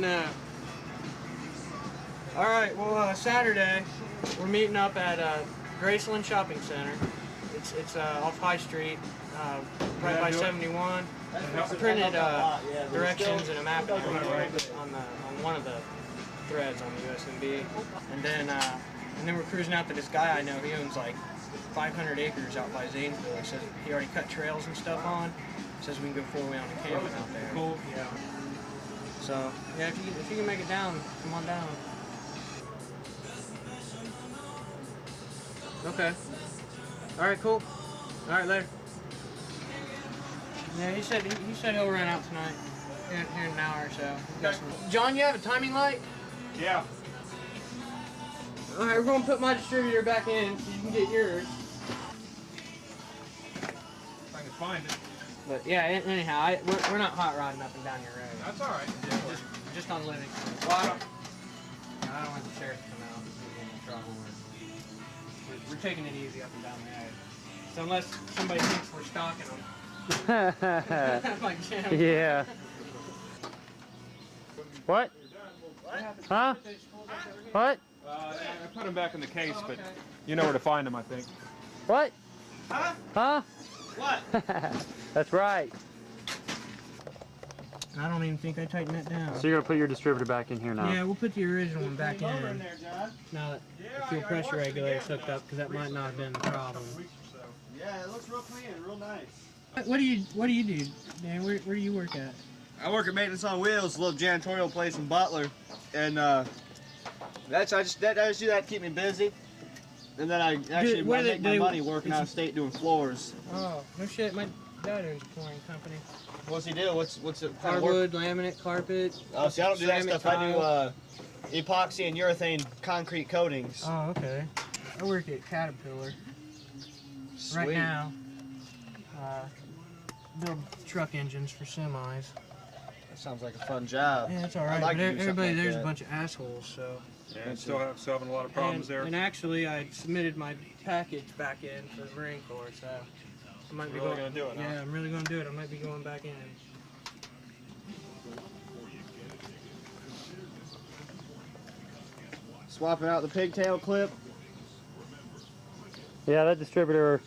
know. Alright, well, Saturday, we're meeting up at Graceland Shopping Center. It's off High Street, right by 71. I printed directions and a map and everything on one of the threads on the USMB. And then we're cruising out to this guy I know. He owns like 500 acres out by Zanesville. He says he already cut trails and stuff on. He says we can go 4-way on the camping out there. Cool. Yeah. So yeah, if you can make it down, come on down. Okay. All right. Cool. All right. Later. Yeah, he said he'll run out tonight. Here in an hour or so. Okay. John, you have a timing light? Yeah. All right, we're gonna put my distributor back in so you can get yours. If I can find it. But yeah, anyhow, we're not hot rodding up and down your road. That's all right. Yeah, just on living. well, I don't want the sheriff to come out and get in trouble. We're taking it easy up and down the road. So unless somebody thinks we're stalking them. Like Jim. Yeah. What? Huh? What? I put them back in the case, but you know where to find them, I think. What? Huh? Huh? What? That's right. I don't even think I tightened that down. So you're gonna put your distributor back in here now? Yeah, we'll put the original one back in. Now that the fuel pressure regulator's hooked up, because that might not have been the problem. Yeah, it looks real clean, real nice. What do you do, Dan? Where do you work at? I work at Maintenance on Wheels, a little janitorial place in Butler, and I just do that to keep me busy. And then I actually make my money working out of state doing floors. Oh, no shit. My dad owns a flooring company. What's he do? What's it? Hardwood, laminate, carpet. Oh, see, I don't do that stuff. Tile. I do epoxy and urethane concrete coatings. Oh, okay. I work at Caterpillar. Sweet. Right now. Build truck engines for semis. That sounds like a fun job. Yeah, it's alright. Like but everybody like there's that. a bunch of assholes, so. Yeah, still having a lot of problems there. And actually, I submitted my package back in for the Marine Corps, so I might be Really gonna do it, huh? Yeah, I'm really gonna do it. I might be going back in. Swapping out the pigtail clip. Yeah, that distributor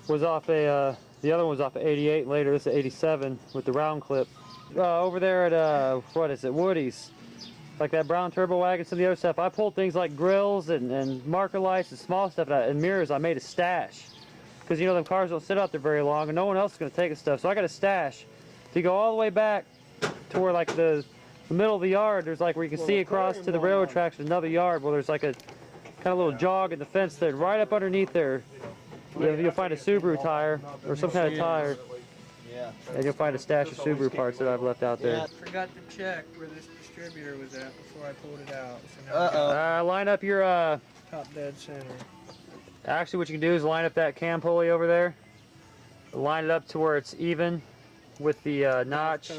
was off a, the other one was off of 88, and later this is 87 with the round clip. Over there at, what is it, Woody's, like that brown turbo wagon, some of the other stuff, I pulled things like grills and marker lights and small stuff, and mirrors. I made a stash. Because, you know, them cars don't sit out there very long, and no one else is going to take the stuff. So I got a stash. To go all the way back to where, like, the middle of the yard, there's like where you can see across to the railroad tracks, there's another yard where there's like a kind of little jog in the fence there. Right up underneath there, you'll find a Subaru tire or some kind of tire. Yeah. And you'll find a stash of Subaru parts that I've left out there. I forgot to check where this distributor was at before I pulled it out. So now Line up your, top dead center. actually what you can do is line up that cam pulley over there. Line it up to where it's even with the notch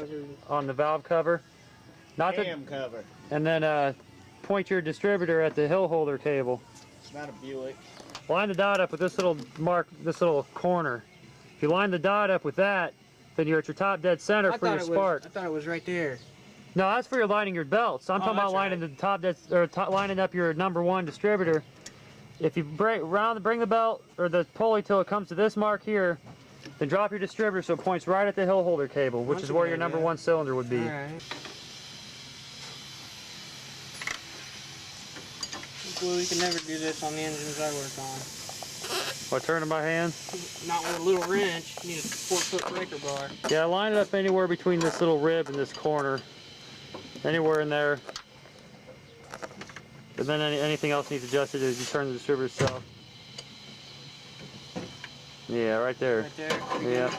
on the valve cover. Not Cam cover. And then point your distributor at the hill holder cable. It's not a Buick. Line the dot up with this little mark, this little corner. If you line the dot up with that, then you're at your top dead center for your spark. I thought it was right there. No, that's for your lining your belts. I'm talking about lining the top dead, or lining up your #1 distributor. If you bring the belt or the pulley till it comes to this mark here, then drop your distributor so it points right at the hill holder cable, which is where your #1 cylinder would be. All right. Well, we can never do this on the engines I work on. What, turn it by hand? Not with a little wrench. You need a 4-foot breaker bar. Yeah, line it up anywhere between this little rib and this corner. Anywhere in there. But then anything else needs adjusted as you turn the distributor itself. Yeah, right there. Right there. Yeah.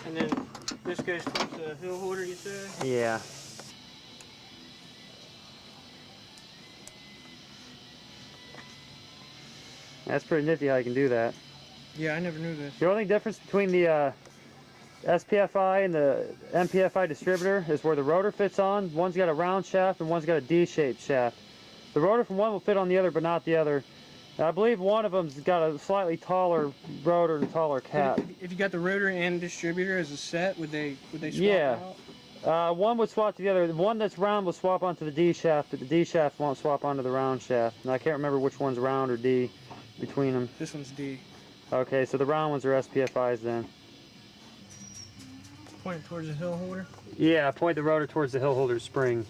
And then this goes towards the hill holder, you said? Yeah. That's pretty nifty how you can do that. Yeah, I never knew this. The only difference between the SPFI and the MPFI distributor is where the rotor fits on. One's got a round shaft and one's got a D-shaped shaft. The rotor from one will fit on the other, but not the other. And I believe one of them's got a slightly taller rotor and taller cap. If you got the rotor and distributor as a set, would they swap Yeah. out? One would swap to the other. The one that's round will swap onto the D shaft, but the D shaft won't swap onto the round shaft. And I can't remember which one's round or D between them. This one's D. Okay, so the round ones are SPFIs then. Point it towards the hill holder. Yeah, point the rotor towards the hill holder spring.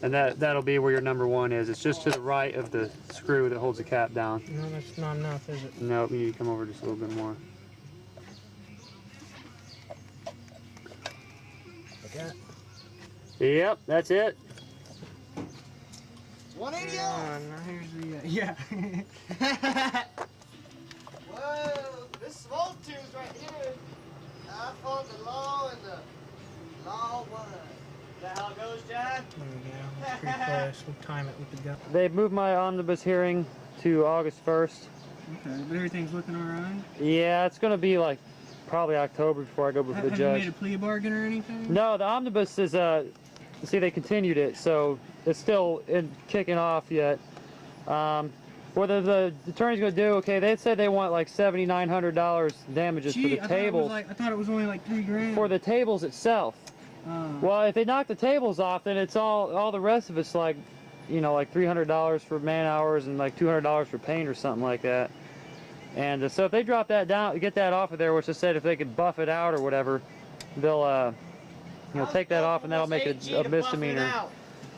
And that'll be where your number 1 is. It's just to the right of the screw that holds the cap down. No, that's not enough, is it? Nope, you need to come over just a little bit more. Like that? Yep, that's it. 180 Now here's the, yeah. Whoa, this small tube's right here. I found the law and the law one. Is that how it goes, John? There we go. That's pretty close. We'll time it with the gun. They've moved my omnibus hearing to August 1st. Okay, but everything's looking alright? Yeah, it's going to be like probably October before I go before the Have judge. you made a plea bargain or anything? No, the omnibus is, see, they continued it, so it's still kicking off yet. What the attorney's going to do, okay, they said they want like $7,900 damages Gee, for the tables. I thought it was only like $3,000. For the tables itself. Well, if they knock the tables off, then it's all the rest of it's like, you know, like $300 for man hours and like $200 for paint or something like that. And so if they drop that down, get that off of there, which I said if they could buff it out or whatever, they'll, you know, take that off and that'll make it a misdemeanor.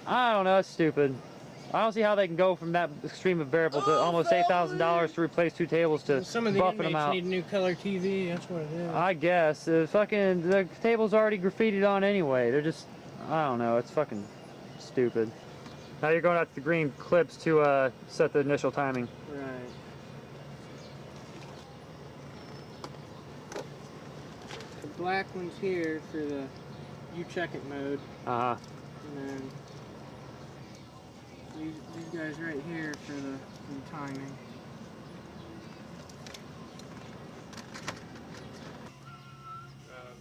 I don't know, it's stupid. I don't see how they can go from that extreme of variable to almost $8,000 to replace 2 tables to some of the buffing them inmates out. need a new color TV, that's what it is. I guess. The table's already graffitied on anyway. They're just, I don't know, it's fucking stupid. Now you're going out to the green clips to set the initial timing. Right. The black one's here for the you check it mode. Uh-huh. And then these guys right here for the timing.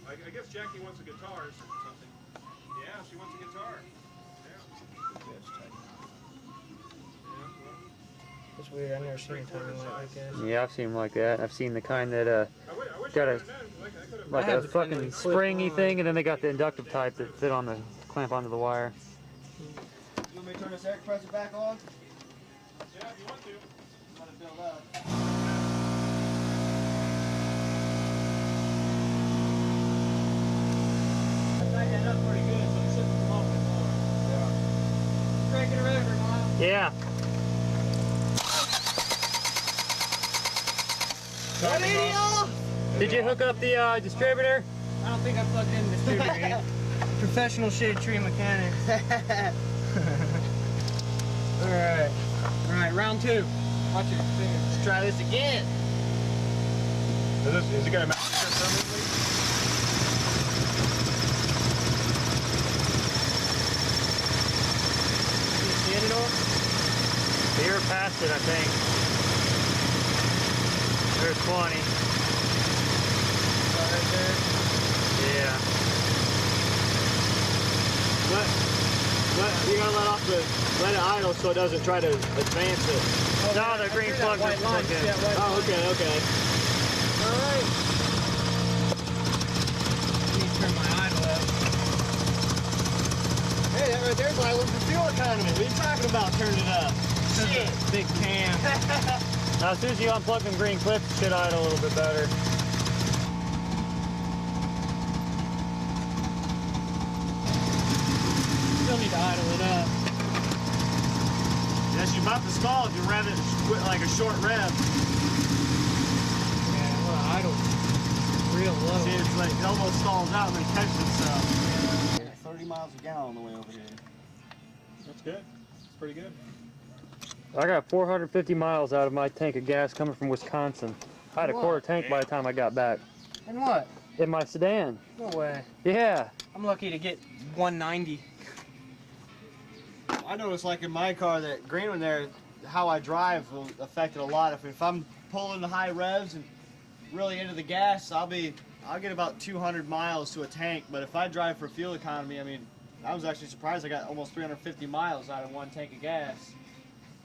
I guess Jackie wants a guitar or something. Yeah, she wants a guitar. That's weird, I've never seen a timing like this. Yeah, I've seen them like that. I've seen the kind that got a like a fucking springy thing, and then they got the inductive type that fit on the clamp onto the wire. You want me to turn this air compressor back on? Yeah, if you want to. Let it build up. I tightened that up pretty good, so it's sitting a little bit more. Yeah. Cranking her over, Miles. Yeah. Did you hook up the distributor? I don't think I plugged in the distributor yet. Professional shade tree mechanic. Alright. Alright, round 2. Watch it. Let's try this again. Is it going to match permanently? You see it at all? You're past it, I think. There's 20. Right there. Yeah. You gotta let it idle so it doesn't try to advance it. No, the green plug is plugged in. Oh, okay. Alright. Let me turn my idle up. Hey, that right there's idling for fuel economy. What are you talking about? Turn it up. Shit. Big cam. Now, as soon as you unplug them green clips, it should idle a little bit better. Still need to idle it up. Yes, you're about to stall if you rev it like a short rev. Yeah, well, idle real low. See, it's like it almost stalls out and then catches itself. 30 miles a gallon on the way over here. That's good. It's pretty good. I got 450 miles out of my tank of gas coming from Wisconsin. I had a quarter tank by the time I got back. And what? In my sedan. No way. Yeah. I'm lucky to get 190. I noticed, like in my car, that green one there, how I drive will affect it a lot. If I'm pulling the high revs and really into the gas, I'll get about 200 miles to a tank. But if I drive for fuel economy, I mean, I was actually surprised I got almost 350 miles out of one tank of gas.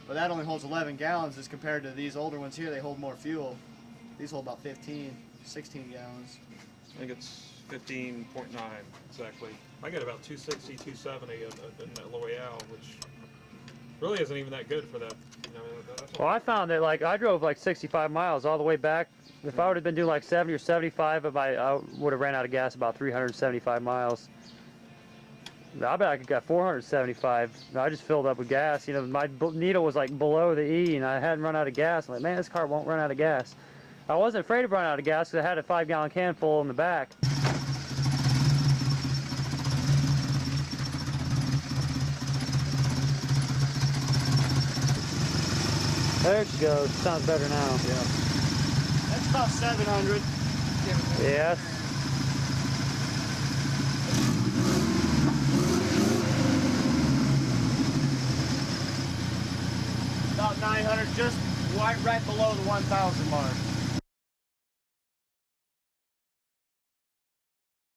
But that only holds 11 gallons as compared to these older ones here. They hold more fuel. These hold about 15, 16 gallons. I think it's 15.9 exactly. I get about 260, 270 in that Loyale, which really isn't even that good for that. You know, that's Well, I found that like I drove like 65 miles all the way back. If I would have been doing like 70 or 75, I would have ran out of gas about 375 miles. I bet I could got 475. I just filled up with gas. You know, my needle was like below the E, and I hadn't run out of gas. I'm like, man, this car won't run out of gas. I wasn't afraid of running out of gas because I had a 5-gallon can full in the back. There she goes. Sounds better now. Yeah. That's about 700. Yes. About 900, just right below the 1,000 mark.